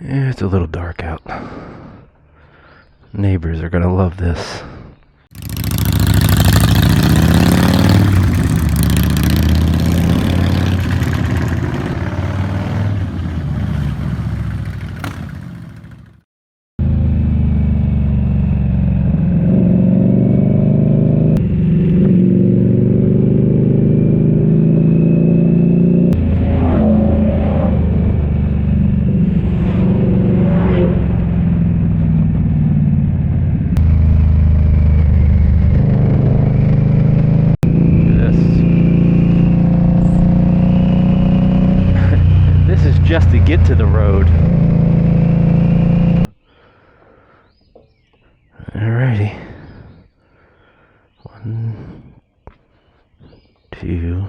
Yeah, it's a little dark out. Neighbors are gonna love this. Just to get to the road. Alrighty. 1, 2,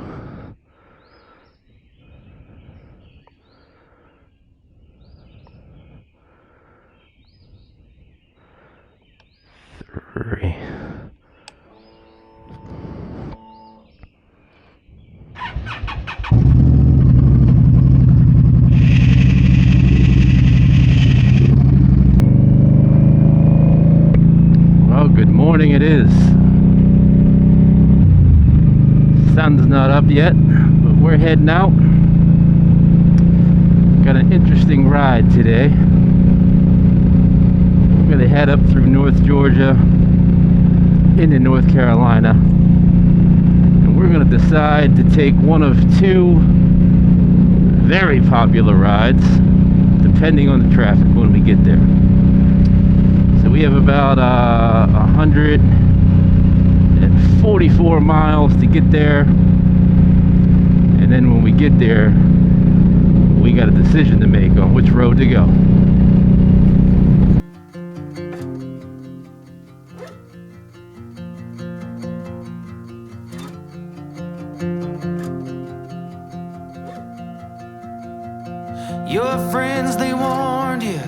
3. Good morning it is. Sun's not up yet, but we're heading out. Got an interesting ride today. We're going to head up through North Georgia into North Carolina. And we're going to decide to take one of 2 very popular rides, depending on the traffic when we get there. So we have about 144 miles to get there, and then when we get there, we got a decision to make on which road to go. Your friends, they warned you,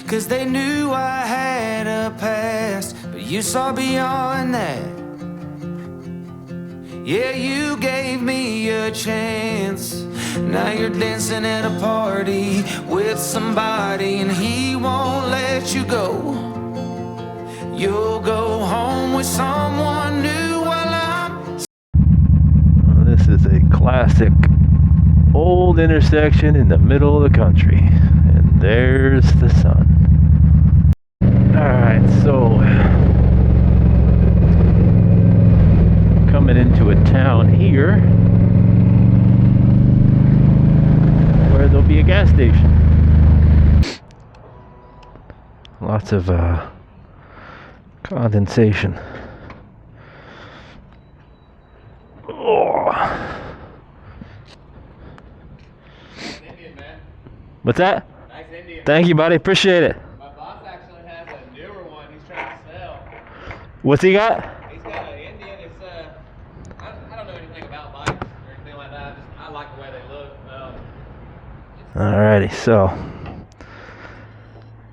'cause they knew I had a past, but you saw beyond that. Yeah, you gave me a chance. Now you're dancing at a party with somebody, and he won't let you go. You'll go home with someone new while I'm... This is a classic old intersection in the middle of the country, and there's the sun. Alright, so coming into a town here where there'll be a gas station. Lots of condensation. Oh. Indian, man. What's that? Nice Indian. Thank you, buddy. Appreciate it. My boss actually has a newer one he's trying to sell. What's he got? He's got an Indian. It's I don't know anything about bikes or anything like that. I like the way they look. Alrighty, so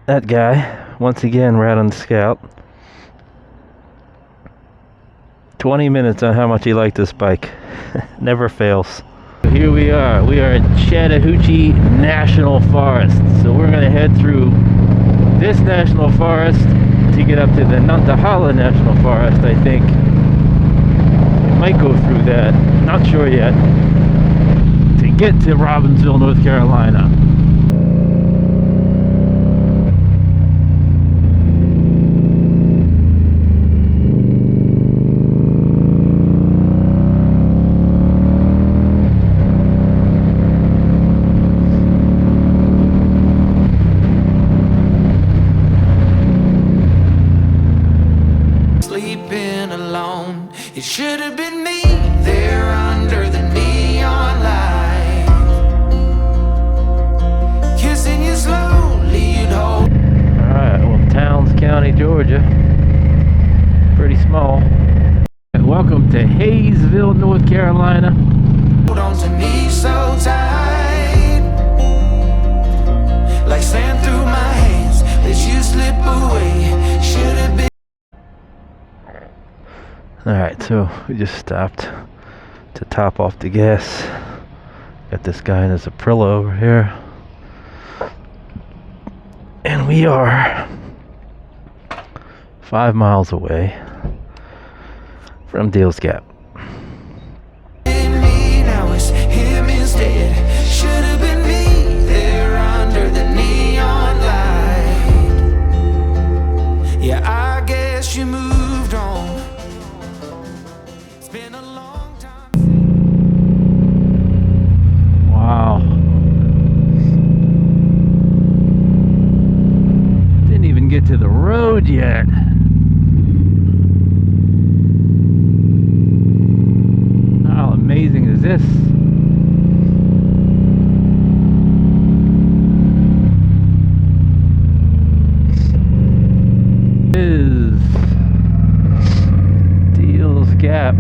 that guy, once again, right on the scout. 20 minutes on how much he liked this bike. Never fails. Here we are. We are in Chattahoochee National Forest. So we're going to head through this national forest to get up to the Nantahala National Forest, I think. It might go through that. Not sure yet. To get to Robbinsville, North Carolina. Sleeping alone, it should have been me there under the neon light, kissing you slowly, you'd hold. Alright, well, Towns County, Georgia. Pretty small. Welcome to Hayesville, North Carolina. Hold on to me so tight, like sand through my hands, let you slip away. Should have been. Alright, so we just stopped to top off the gas. Got this guy in his Aprilia over here. we are 5 miles away from Deals Gap. Me, now it's him instead. Should have been me there under the neon light. Yeah, I guess you moved on. It's been a long time. Wow. Didn't even get to the road yet. How amazing is this? Is Deals Gap.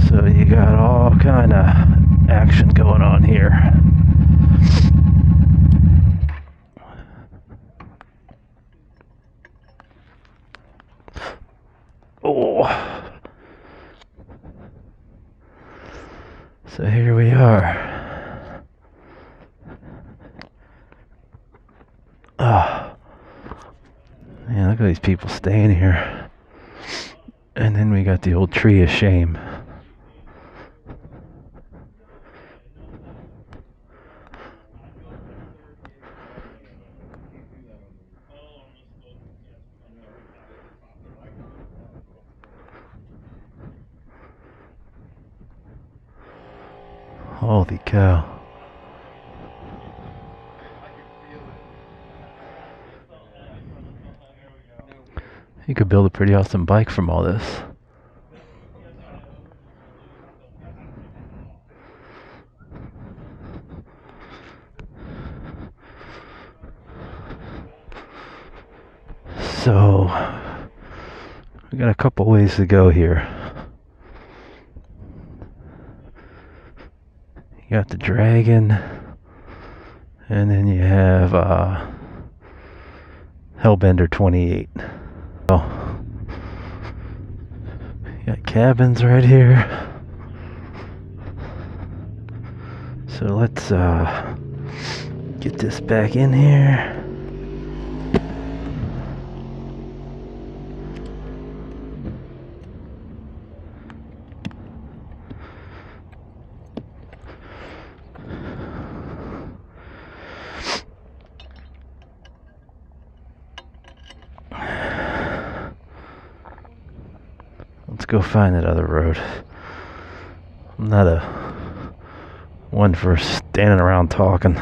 So you got all kind of action going on here. Oh. So here we are. Oh. Man, look at these people staying here. And then we got the old tree of shame. Holy cow. You could build a pretty awesome bike from all this. So, we got a couple ways to go here. You got the Dragon, and then you have Hellbender 28. Oh, you got cabins right here. So let's get this back in here. Let's go find that other road. I'm not a one for standing around talking.